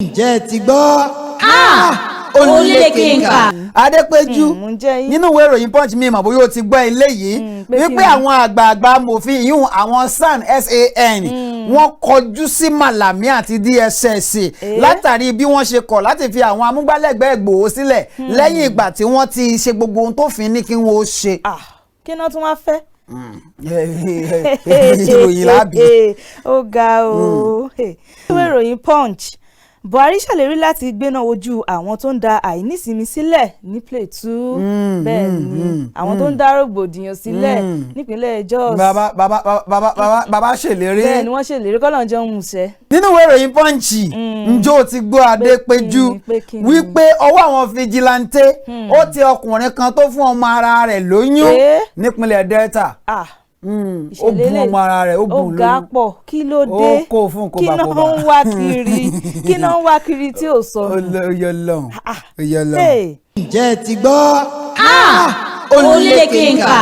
ǹjẹ́ ti gbọ́? Olùlékèǹkà. Adépéjú nínú ìwé ìròyìn Punch mi mọ̀ bóyá o ti gbọ́ eléyìí wípé àwọn àgbààgbà amòfin yìí àwọn SAN wọ́n kọjú sí Malami àti DSS látàrí bí wọ́n ṣe kọ̀ láti fi àwọn amúgbálẹ́gbẹ̀ẹ́ Ìgbòho sílẹ̀ lẹ́yìn ìgbà tí wọ́n ti ṣe gbogbo ohun tó fi ní kí wọ́n ó ṣe. Kí náà tún wá fẹ́? Ìròyìn lábì. Ó ga o. Ìwé ìròyìn Punch. Buhari ṣèlérí láti gbéná wojú àwọn tó ń da àìnísinmi sílẹ̀ ní Plateau. Bẹ́ẹ̀ ni àwọn tó ń dá rògbòdìyàn sílẹ̀ nípínlẹ̀ Jos. Bàbá ṣèlérí. Bẹ́ẹ̀ ni wọ́n ṣèlérí kọ́lọ̀ jẹun musẹ́. Nínú ìwé ìròyìn Punch ǹjọ́ o ti gbọ́ Adépéjú wípé ọwọ́ àwọn fijilantè ó tẹ ọkùnrin kan tó fún ọmọ ara rẹ̀ lóyún nípínlẹ̀ Delta. Ó bùn ọmọ ara rẹ̀ ó bùn lóyún. Ó ga pọ̀ kí ló dé? Ó kó fún kó bá kó bá. Kí náà ń wá kiri tí ò sọ. Oyè lọ́hùn. Ǹjẹ́ ti gbọ́? Olùlékèǹkà.